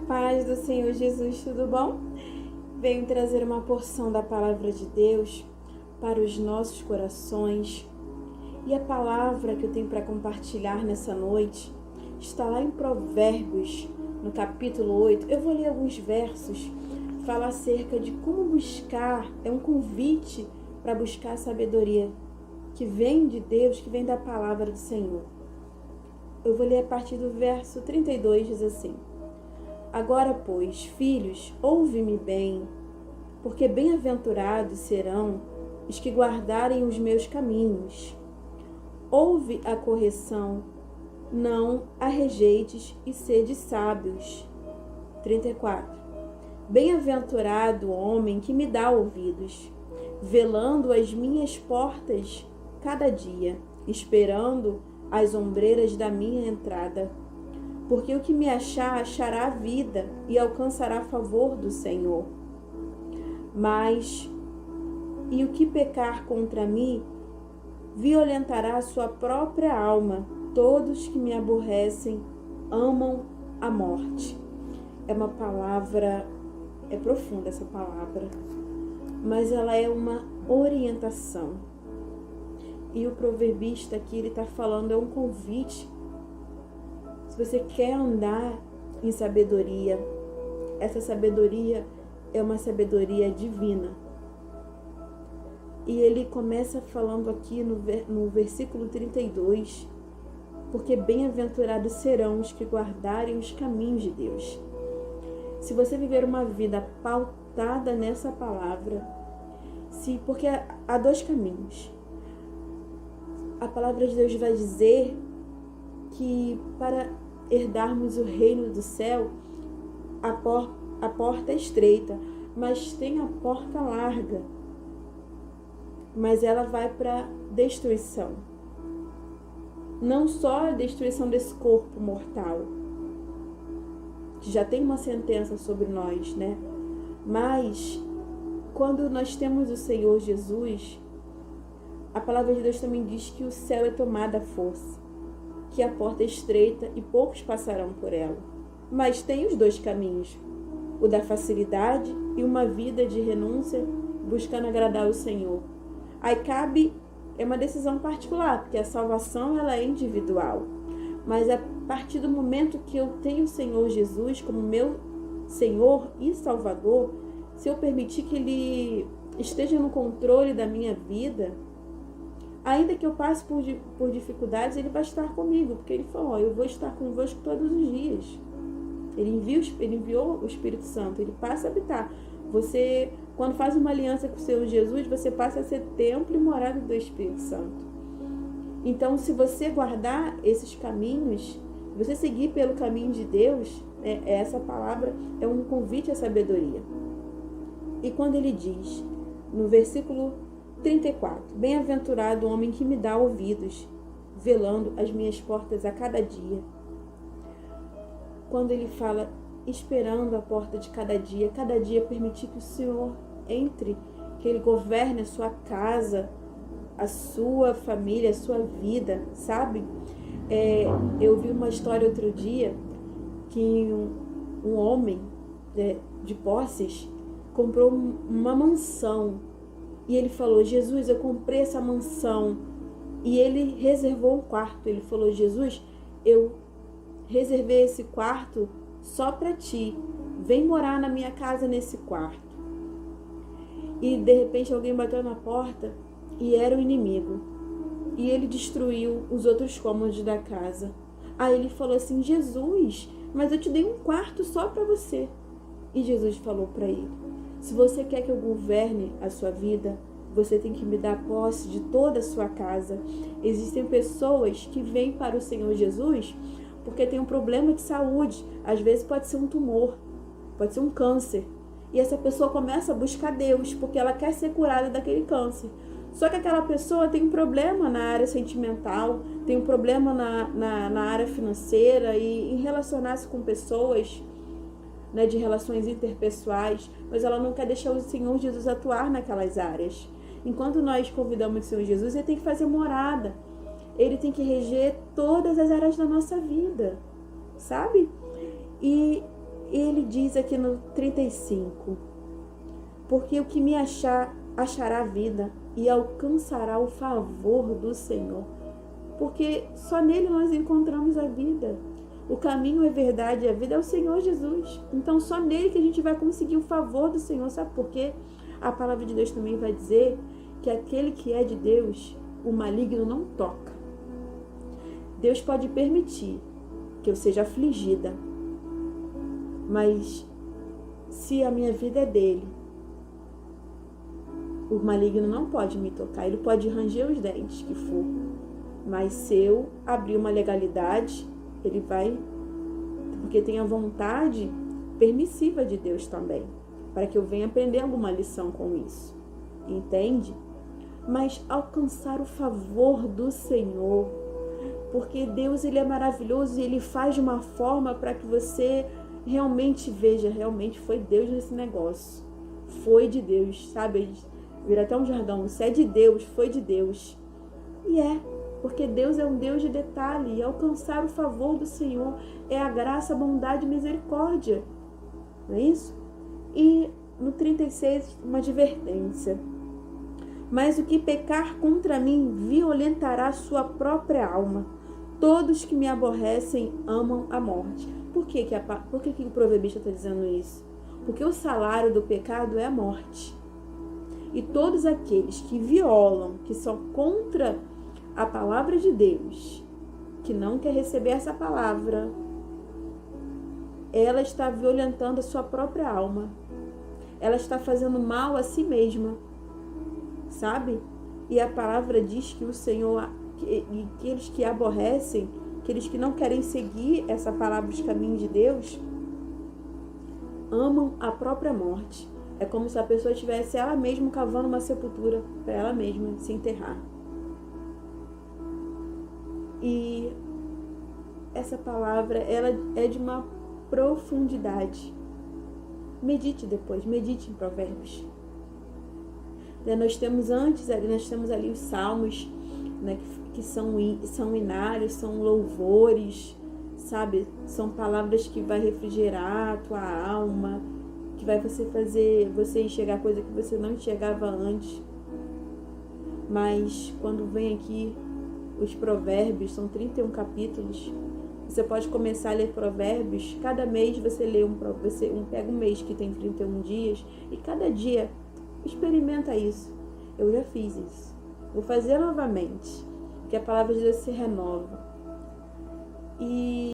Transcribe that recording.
Paz do Senhor Jesus, tudo bom? Venho trazer uma porção da palavra de Deus para os nossos corações. E a palavra que eu tenho para compartilhar nessa noite está lá em Provérbios, no capítulo 8. Eu vou ler alguns versos, fala acerca de como buscar, é um convite para buscar a sabedoria que vem de Deus, que vem da palavra do Senhor. Eu vou ler a partir do verso 32, diz assim: Agora, pois, filhos, ouve-me bem, porque bem-aventurados serão os que guardarem os meus caminhos. Ouve a correção, não a rejeites, e sede sábios. 34. Bem-aventurado o homem que me dá ouvidos, velando as minhas portas cada dia, esperando as ombreiras da minha entrada. Porque o que me achar, achará a vida e alcançará favor do Senhor. Mas, e o que pecar contra mim, violentará a sua própria alma. Todos que me aborrecem amam a morte. É uma palavra, é profunda essa palavra, mas ela é uma orientação. E o proverbista aqui, ele está falando, é um convite. Se você quer andar em sabedoria, essa sabedoria é uma sabedoria divina. E ele começa falando aqui no versículo 32, porque bem-aventurados serão os que guardarem os caminhos de Deus. Se você viver uma vida pautada nessa palavra, porque há dois caminhos. A palavra de Deus vai dizer que para herdarmos o reino do céu, a porta é estreita, mas tem a porta larga. Mas ela vai para destruição. Não só a destruição desse corpo mortal, que já tem uma sentença sobre nós, né? Mas quando nós temos o Senhor Jesus, a palavra de Deus também diz que o céu é tomado à força, que a porta é estreita e poucos passarão por ela. Mas tem os dois caminhos, o da facilidade e uma vida de renúncia, buscando agradar o Senhor. Aí é uma decisão particular, porque a salvação ela é individual. Mas a partir do momento que eu tenho o Senhor Jesus como meu Senhor e Salvador, se eu permitir que Ele esteja no controle da minha vida, ainda que eu passe por dificuldades, Ele vai estar comigo, porque Ele falou, eu vou estar convosco todos os dias. Ele enviou o Espírito Santo, Ele passa a habitar. Você, quando faz uma aliança com o Senhor Jesus, você passa a ser templo e morada do Espírito Santo. Então, se você guardar esses caminhos, você seguir pelo caminho de Deus, essa palavra é um convite à sabedoria. E quando Ele diz, no versículo 34, bem-aventurado o homem que me dá ouvidos, velando as minhas portas a cada dia. Quando ele fala, esperando a porta de cada dia permitir que o Senhor entre, que Ele governe a sua casa, a sua família, a sua vida, sabe? Eu vi uma história outro dia, que um homem de posses comprou uma mansão. E ele falou, Jesus, eu comprei essa mansão. E ele reservou um quarto. Ele falou, Jesus, eu reservei esse quarto só para ti. Vem morar na minha casa nesse quarto. E de repente alguém bateu na porta e era o inimigo. E ele destruiu os outros cômodos da casa. Aí ele falou assim, Jesus, mas eu te dei um quarto só para você. E Jesus falou para ele, se você quer que eu governe a sua vida, você tem que me dar posse de toda a sua casa. Existem pessoas que vêm para o Senhor Jesus porque tem um problema de saúde. Às vezes pode ser um tumor, pode ser um câncer. E essa pessoa começa a buscar Deus porque ela quer ser curada daquele câncer. Só que aquela pessoa tem um problema na área sentimental, tem um problema na área financeira e em relacionar-se com pessoas, né, de relações interpessoais, mas ela não quer deixar o Senhor Jesus atuar naquelas áreas. Enquanto nós convidamos o Senhor Jesus, Ele tem que fazer morada. Ele tem que reger todas as áreas da nossa vida, sabe? E Ele diz aqui no 35, porque o que me achar, achará vida e alcançará o favor do Senhor. Porque só nele nós encontramos a vida. O caminho, a verdade e a vida é o Senhor Jesus. Então só nele que a gente vai conseguir o favor do Senhor. Sabe por quê? A palavra de Deus também vai dizer que aquele que é de Deus, o maligno não toca. Deus pode permitir que eu seja afligida, mas se a minha vida é dele, o maligno não pode me tocar. Ele pode ranger os dentes que for, mas se eu abrir uma legalidade, ele vai, porque tem a vontade permissiva de Deus também, para que eu venha aprender alguma lição com isso, entende? Mas alcançar o favor do Senhor, porque Deus, ele é maravilhoso e ele faz de uma forma para que você realmente veja, realmente foi Deus nesse negócio, foi de Deus, sabe? Vira até um jargão, se é de Deus, foi de Deus. E porque Deus é um Deus de detalhe, e alcançar o favor do Senhor é a graça, a bondade e misericórdia, não é isso? E no 36, uma advertência. Mas o que pecar contra mim violentará sua própria alma. Todos que me aborrecem amam a morte. Por que o proverbista está dizendo isso? Porque o salário do pecado é a morte. E todos aqueles que violam, que são contra a palavra de Deus, que não quer receber essa palavra, ela está violentando a sua própria alma. Ela está fazendo mal a si mesma, sabe? E a palavra diz que o Senhor, e aqueles que aborrecem, aqueles que não querem seguir essa palavra, os caminhos de Deus, amam a própria morte. É como se a pessoa estivesse ela mesma cavando uma sepultura para ela mesma se enterrar. E essa palavra, ela é de uma profundidade. Medite depois, medite em Provérbios. Nós temos ali os salmos, né, que são hinários, são louvores, sabe? São palavras que vai refrigerar a tua alma, que vai fazer você enxergar coisa que você não enxergava antes. Mas quando vem aqui os provérbios, são 31 capítulos, você pode começar a ler provérbios, cada mês você lê pega um mês que tem 31 dias, e cada dia experimenta isso. Eu já fiz isso, vou fazer novamente, que a palavra de Deus se renova. E